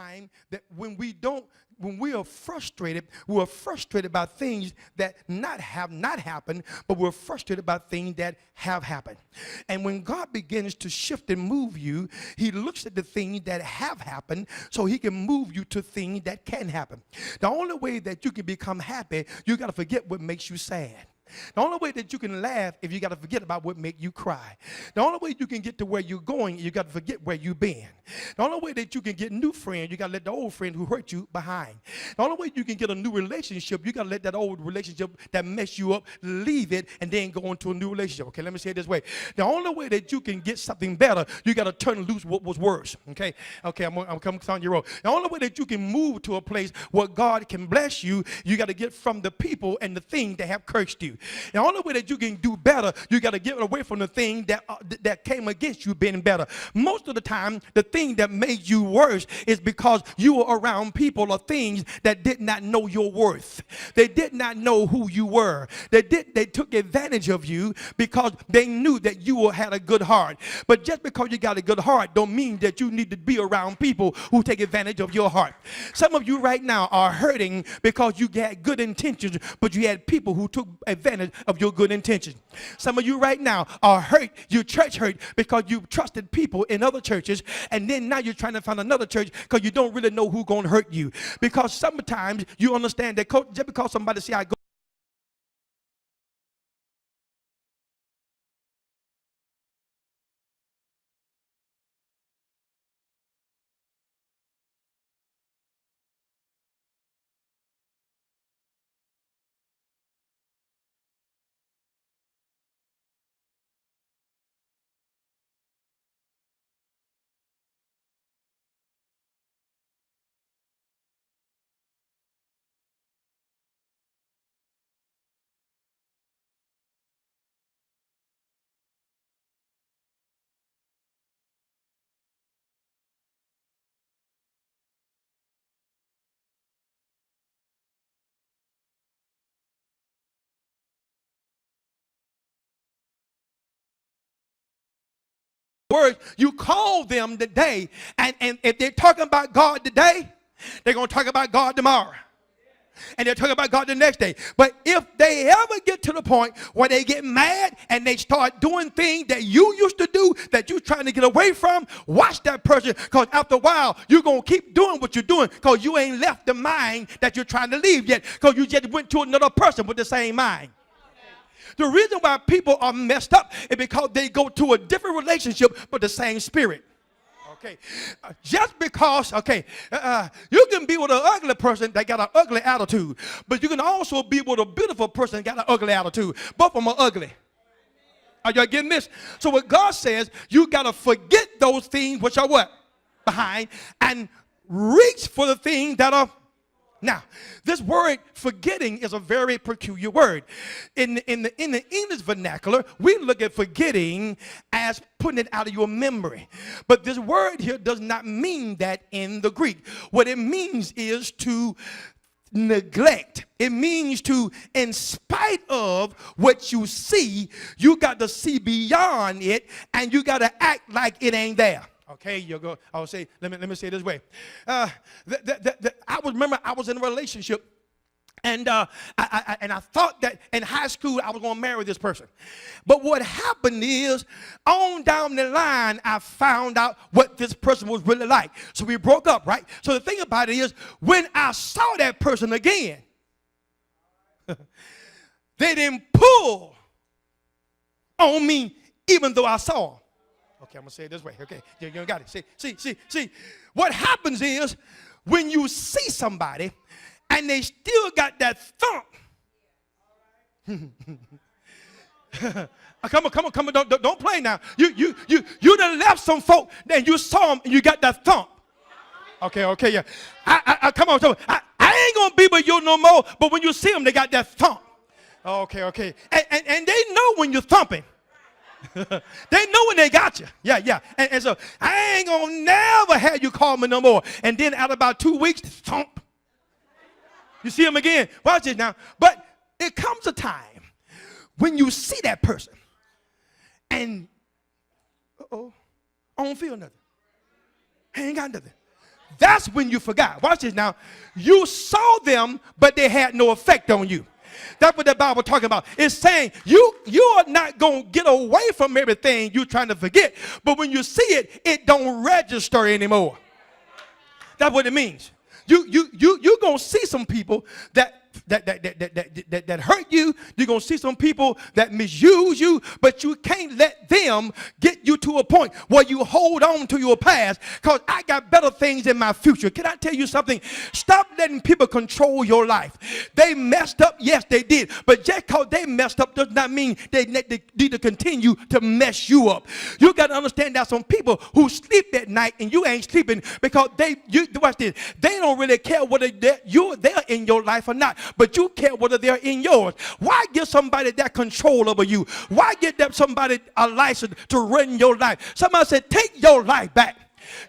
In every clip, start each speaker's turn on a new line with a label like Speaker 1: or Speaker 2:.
Speaker 1: time that when we are frustrated, we're frustrated by things that have not happened, but we're frustrated about things that have happened. And when God begins to shift and move you, he looks at the things that have happened so he can move you to things that can happen. The only way that you can become happy, you got to forget what makes you sad. The only way that you can laugh if you got to forget about what make you cry. The only way you can get to where you're going, you got to forget where you've been. The only way that you can get new friends, you got to let the old friend who hurt you behind. The only way you can get a new relationship, you got to let that old relationship that messed you up, leave it, and then go into a new relationship. Okay, let me say it this way. The only way that you can get something better, you got to turn loose what was worse. Okay, I'm coming on your road. The only way that you can move to a place where God can bless you, you got to get from the people and the things that have cursed you. The only way that you can do better, you got to get away from the thing that came against you being better. Most of the time, the thing that made you worse is because you were around people or things that did not know your worth. They did not know who you were. They took advantage of you because they knew that you had a good heart. But just because you got a good heart don't mean that you need to be around people who take advantage of your heart. Some of you right now are hurting because you had good intentions, but you had people who took advantage of your good intentions. Some of you right now are hurt, you're church hurt because you trusted people in other churches, and then now you're trying to find another church because you don't really know who's going to hurt you. Because sometimes you understand that just because somebody say I go words, you call them today, and if they're talking about God today, they're going to talk about God tomorrow. And they're talking about God the next day. But if they ever get to the point where they get mad and they start doing things that you used to do that you're trying to get away from, watch that person, because after a while, you're going to keep doing what you're doing because you ain't left the mind that you're trying to leave yet, because you just went to another person with the same mind. The reason why people are messed up is because they go to a different relationship but the same spirit. Okay, just because, you can be with an ugly person that got an ugly attitude, but you can also be with a beautiful person that got an ugly attitude. Both of them are ugly. Are y'all getting this? So what God says, you got to forget those things which are what? Behind, and reach for the things that are. Now, this word forgetting is a very peculiar word. In the English vernacular, we look at forgetting as putting it out of your memory. But this word here does not mean that in the Greek. What it means is to neglect. It means to, in spite of what you see, you got to see beyond it, and you got to act like it ain't there. Okay, you go. I'll say. Let me say it this way. I was in a relationship, and I thought that in high school I was going to marry this person. But what happened is, on down the line, I found out what this person was really like. So we broke up, right? So the thing about it is, when I saw that person again, they didn't pull on me, even though I saw them. Okay, I'm going to say it this way. Okay, you got it. See. What happens is when you see somebody and they still got that thump. Come on. Don't play now. You done left some folk and you saw them and you got that thump. Okay, yeah. Come on. I ain't going to be with you no more, but when you see them, they got that thump. Okay. And they know when you're thumping. They know when they got you. Yeah. And so I ain't gonna never have you call me no more. And then out about 2 weeks, thump. You see them again. Watch this now. But it comes a time when you see that person and I don't feel nothing. I ain't got nothing. That's when you forgot. Watch this now. You saw them, but they had no effect on you. That's what the Bible talking about. It's saying you are not going to get away from everything you're trying to forget. But when you see it, it don't register anymore. That's what it means. You're going to see some people that hurt you. You're going to see some people that misuse you, but you can't let them get you to a point where you hold on to your past, because I got better things in my future. Can I tell you something? Stop letting people control your life. They messed up. Yes, they did. But just because they messed up does not mean they need to continue to mess you up. You got to understand that some people who sleep at night and you ain't sleeping because watch this, they don't really care whether they're in your life or not. But you care whether they're in yours. Why give somebody that control over you? Why give them somebody a license to run your life? Somebody said, take your life back.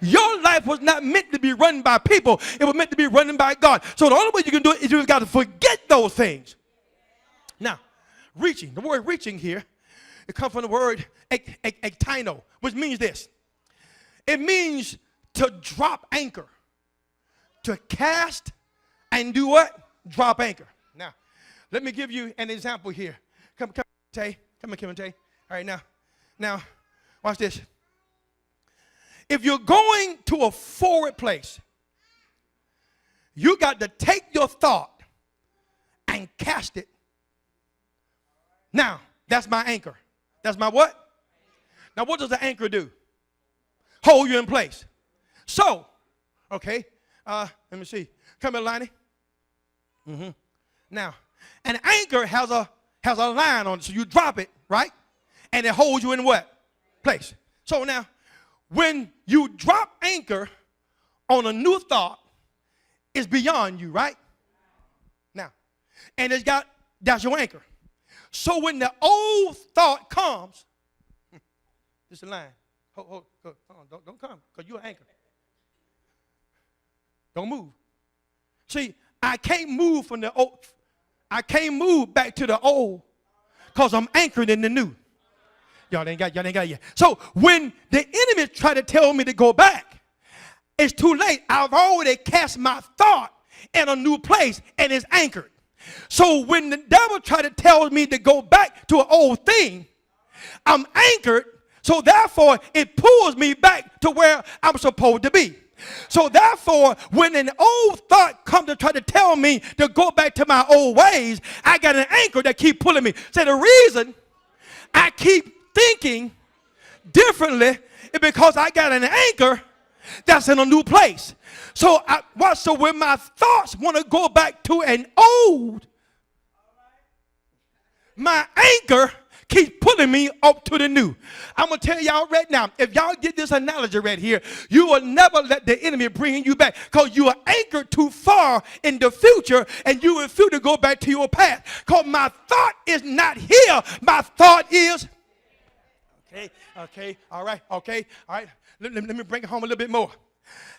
Speaker 1: Your life was not meant to be run by people. It was meant to be run by God. So the only way you can do it is you've got to forget those things. Now, reaching. The word reaching here, it comes from the word ektino, which means this. It means to drop anchor. To cast and do what? Drop anchor. Now, let me give you an example here. Come, Tay. Come on, Kim and Tay. All right, now, watch this. If you're going to a forward place, you got to take your thought and cast it. Now, that's my anchor. That's my what? Now, what does the anchor do? Hold you in place. So, okay, let me see. Come here, Lonnie. Now, an anchor has a line on it, so you drop it, right? And it holds you in what? Place. So now, when you drop anchor on a new thought, it's beyond you, right? Now, and that's your anchor. So when the old thought comes, this is a line. Hold on, don't come, because you're an anchor. Don't move. See, I can't move from the old. I can't move back to the old because I'm anchored in the new. Y'all ain't got it yet. So when the enemy try to tell me to go back, it's too late. I've already cast my thought in a new place and it's anchored. So when the devil try to tell me to go back to an old thing, I'm anchored. So therefore, it pulls me back to where I'm supposed to be. So therefore, when an old thought comes to try to tell me to go back to my old ways, I got an anchor that keep pulling me. So the reason I keep thinking differently is because I got an anchor that's in a new place. So when my thoughts want to go back to an old, my anchor keeps pulling me up to the new. I'm going to tell y'all right now, if y'all get this analogy right here, you will never let the enemy bring you back, because you are anchored too far in the future and you refuse to go back to your past. Because my thought is not here. My thought is, okay, all right. Let me bring it home a little bit more.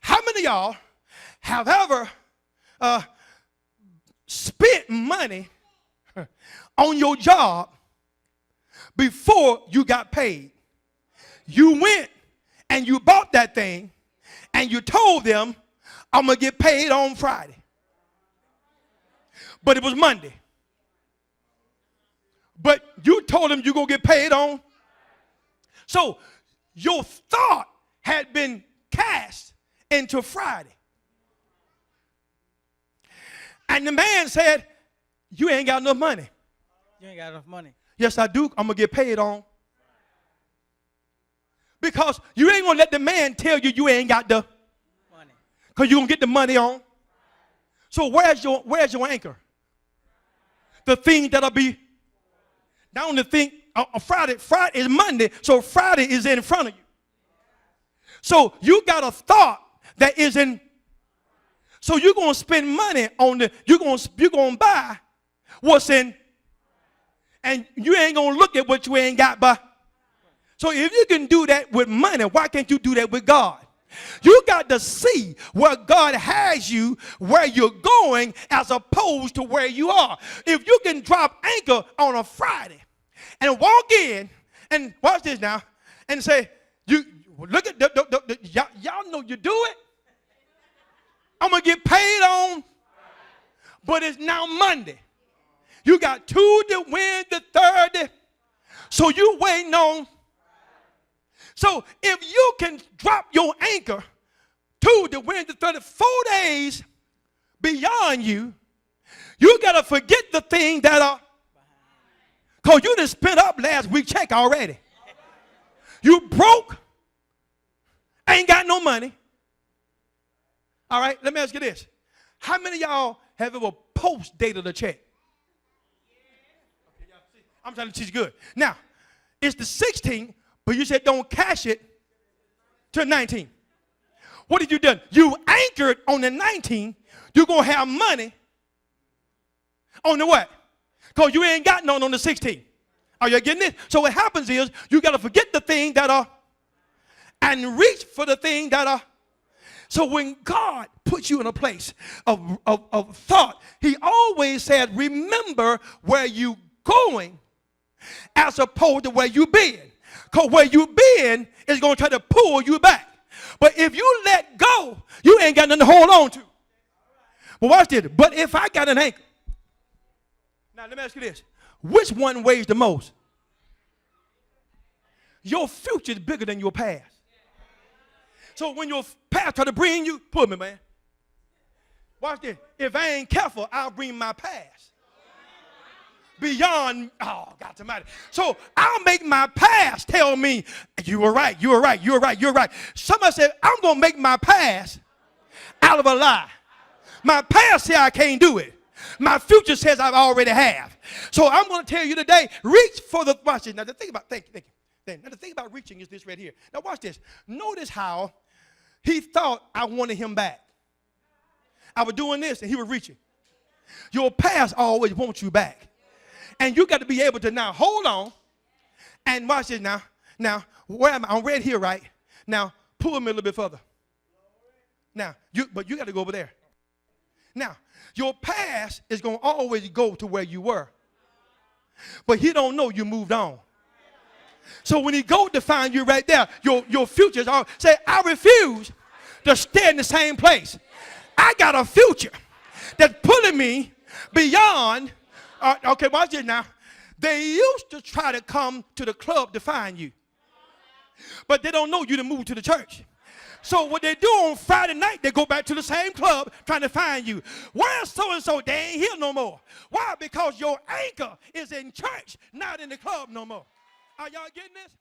Speaker 1: How many of y'all have ever spent money on your job before you got paid? You went and you bought that thing and you told them, I'm going to get paid on Friday. But it was Monday. But you told them you're going to get paid on. So your thought had been cast into Friday. And the man said, you ain't got enough money.
Speaker 2: You ain't got enough money.
Speaker 1: Yes, I do. I'm going to get paid on. Because you ain't going to let the man tell you ain't got the money. Because you're going to get the money on. So where's your anchor? The thing that'll be, not only think, Friday is Monday, so Friday is in front of you. So you got a thought that is in, so you're going to spend money on you're going to buy what's in, and you ain't going to look at what you ain't got by. So if you can do that with money, why can't you do that with God? You got to see where God has you, where you're going, as opposed to where you are. If you can drop anchor on a Friday and walk in, and watch this now, and say, you look at y'all know you do it. I'm going to get paid on, but it's now Monday. You got Tuesday, Wednesday, Thursday. So you waiting on. So if you can drop your anchor Tuesday, Wednesday, Thursday, 4 days beyond you, you got to forget the thing that are. Because you done spent up last week's check already. You broke. Ain't got no money. All right, let me ask you this. How many of y'all have ever post-dated a check? I'm trying to teach you good. Now, it's the 16th, but you said don't cash it till 19th. What did you do? You anchored on the 19th. You're going to have money on the what? Because you ain't got none on the 16th. Are you getting it? So what happens is you got to forget the thing that are and reach for the thing that are. So when God puts you in a place of thought, he always said, remember where you going as opposed to where you been. Because where you been is going to try to pull you back. But if you let go, you ain't got nothing to hold on to. But watch this. But if I got an anchor. Now let me ask you this. Which one weighs the most? Your future is bigger than your past. So when your past try to bring you, pull me, man. Watch this. If I ain't careful, I'll bring my past beyond. Oh, God Almighty. So I'll make my past tell me, you were right, you were right, you were right, you're right. Somebody said, I'm going to make my past out of a lie. My past says I can't do it. My future says I already have. So I'm going to tell you today, reach for the, watch this. Now the thing about, thank you. Now the thing about reaching is this right here. Now watch this. Notice how he thought I wanted him back. I was doing this and he was reaching. Your past always wants you back. And you got to be able to now hold on and watch this now. Now, where am I? I'm right here, right? Now, pull me a little bit further. Now, but you got to go over there. Now, your past is going to always go to where you were. But he don't know you moved on. So when he go to find you right there, your future is all, say, I refuse to stay in the same place. I got a future that's pulling me beyond. Okay, watch this now. They used to try to come to the club to find you. But they don't know you to move to the church. So what they do on Friday night, they go back to the same club trying to find you. Where's so-and-so? They ain't here no more. Why? Because your anchor is in church, not in the club no more. Are y'all getting this?